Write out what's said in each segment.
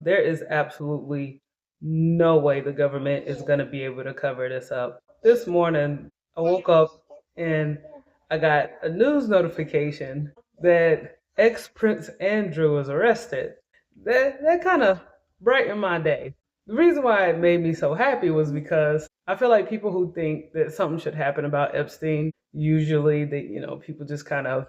There is absolutely no way the government is going to be able to cover this up. This morning, I woke up and I got a news notification that ex Prince Andrew was arrested. That kind of brightened my day. The reason why it made me so happy was because I feel like people who think that something should happen about Epstein, usually people just kind of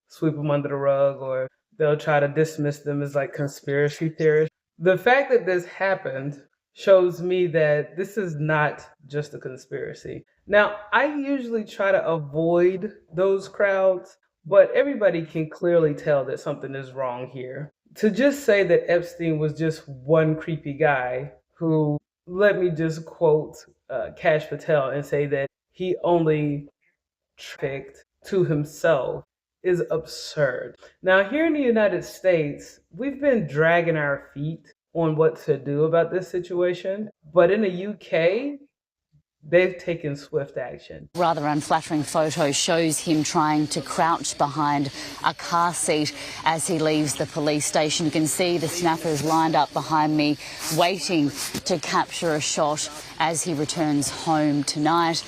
sweep them under the rug, or they'll try to dismiss them as like conspiracy theorists. The fact that this happened shows me that this is not just a conspiracy. Now, I usually try to avoid those crowds, but everybody can clearly tell that something is wrong here. To just say that Epstein was just one creepy guy who, let me just quote Cash Patel and say that he only trafficked to himself is absurd. Now, here in the United States, we've been dragging our feet on what to do about this situation, but in the UK, they've taken swift action. Rather unflattering photo shows him trying to crouch behind a car seat as he leaves the police station. You can see the snappers lined up behind me, waiting to capture a shot as he returns home tonight.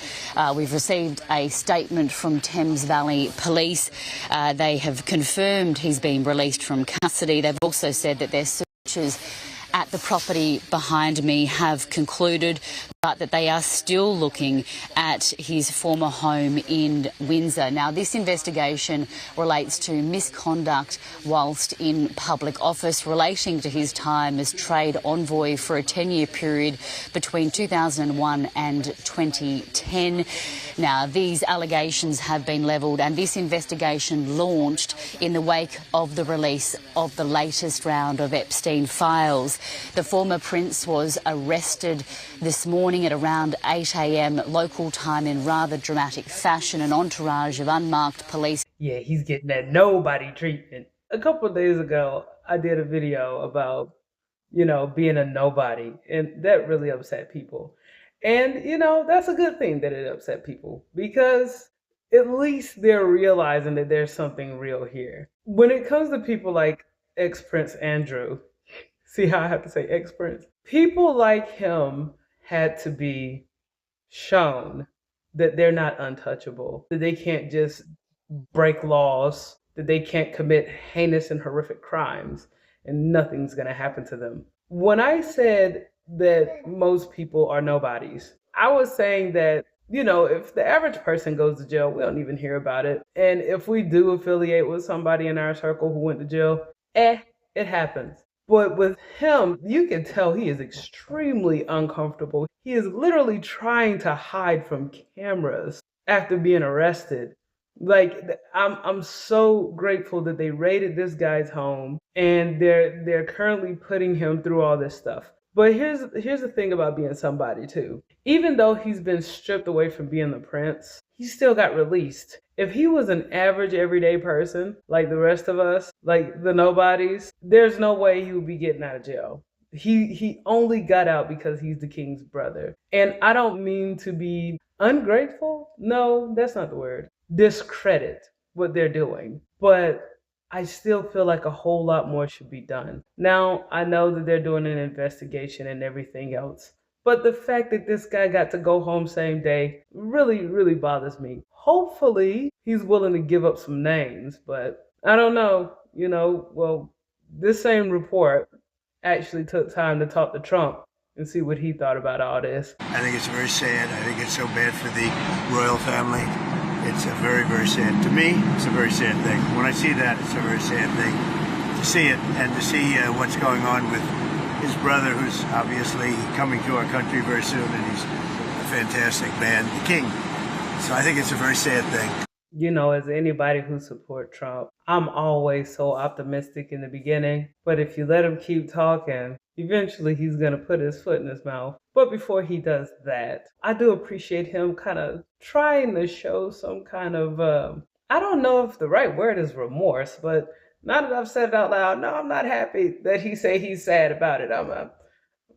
We've received a statement from Thames Valley Police. They have confirmed he's been released from custody. They've also said that their searches at the property behind me have concluded, but that they are still looking at his former home in Windsor. Now, this investigation relates to misconduct whilst in public office relating to his time as trade envoy for a 10-year period between 2001 and 2010. Now, these allegations have been levelled and this investigation launched in the wake of the release of the latest round of Epstein files. The former prince was arrested this morning at around 8 a.m. local time in rather dramatic fashion. An entourage of unmarked police. Yeah, he's getting that nobody treatment. A couple of days ago, I did a video about, being a nobody, and that really upset people. And, that's a good thing that it upset people because at least they're realizing that there's something real here. When it comes to people like ex Prince Andrew, see how I have to say ex Prince? People like him had to be shown that they're not untouchable, that they can't just break laws, that they can't commit heinous and horrific crimes, and nothing's going to happen to them. When I said that most people are nobodies, I was saying that, if the average person goes to jail, we don't even hear about it. And if we do affiliate with somebody in our circle who went to jail, it happens. But with him, you can tell he is extremely uncomfortable. He is literally trying to hide from cameras after being arrested. Like, I'm so grateful that they raided this guy's home and they're currently putting him through all this stuff. But here's the thing about being somebody too. Even though he's been stripped away from being the prince, he still got released. If he was an average everyday person like the rest of us, like the nobodies, there's no way he would be getting out of jail. He only got out because he's the king's brother. And I don't mean to be ungrateful. No, that's not the word. Discredit what they're doing. But I still feel like a whole lot more should be done. Now, I know that they're doing an investigation and everything else, but the fact that this guy got to go home same day really, really bothers me. Hopefully, he's willing to give up some names, but I don't know. Well, this same report actually took time to talk to Trump and see what he thought about all this. I think it's very sad. I think it's so bad for the royal family. It's a very, very sad. To me, it's a very sad thing. When I see that, it's a very sad thing to see it and to see what's going on with his brother, who's obviously coming to our country very soon, and he's a fantastic man, the king. So I think it's a very sad thing. As anybody who supports Trump, I'm always so optimistic in the beginning. But if you let him keep talking, eventually he's going to put his foot in his mouth. But before he does that, I do appreciate him kind of trying to show some kind of, I don't know if the right word is remorse, but now that I've said it out loud, no, I'm not happy that he say he's sad about it. I'm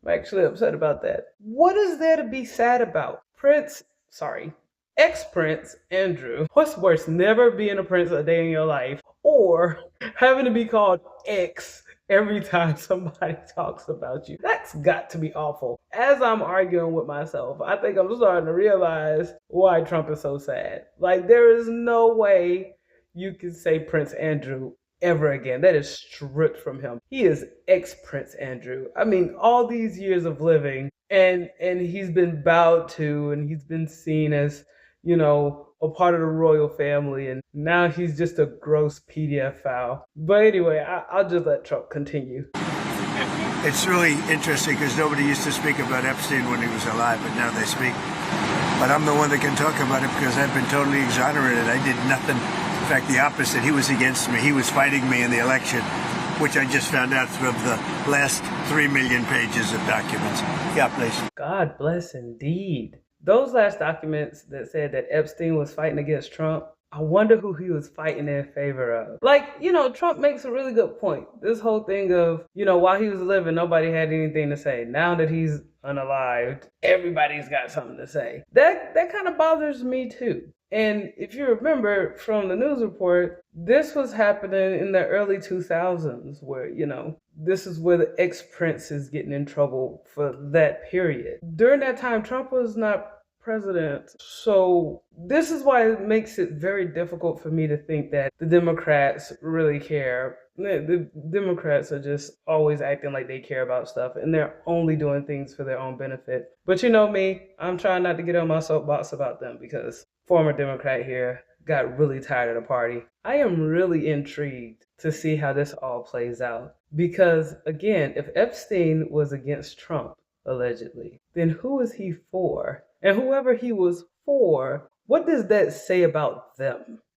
actually upset about that. What is there to be sad about? Ex-Prince Andrew. What's worse, never being a prince a day in your life or having to be called ex every time somebody talks about you. That's got to be awful. As I'm arguing with myself, I think I'm starting to realize why Trump is so sad. Like, there is no way you can say Prince Andrew ever again. That is stripped from him. He is ex-Prince Andrew. I mean, all these years of living, and he's been bowed to, and he's been seen as, you know, a part of the royal family, and now he's just a gross PDF file. But anyway, I'll just let Trump continue. It's really interesting because nobody used to speak about Epstein when he was alive, but now they speak. But I'm the one that can talk about it because I've been totally exonerated. I did nothing. In fact, the opposite. He was against me. He was fighting me in the election, which I just found out from the last 3 million pages of documents. God bless. God bless indeed. Those last documents that said that Epstein was fighting against Trump, I wonder who he was fighting in favor of. Like, you know, Trump makes a really good point. This whole thing of, you know, while he was living, nobody had anything to say. Now that he's unalived, everybody's got something to say. That kind of bothers me too. And if you remember from the news report, this was happening in the early 2000s where, you know, this is where the ex-prince is getting in trouble for that period. During that time, Trump was not president. So this is why it makes it very difficult for me to think that the Democrats really care. The Democrats are just always acting like they care about stuff, and they're only doing things for their own benefit. But you know me, I'm trying not to get on my soapbox about them because former Democrat here got really tired of the party. I am really intrigued to see how this all plays out. Because again, if Epstein was against Trump, allegedly, then who is he for? And whoever he was for, what does that say about them?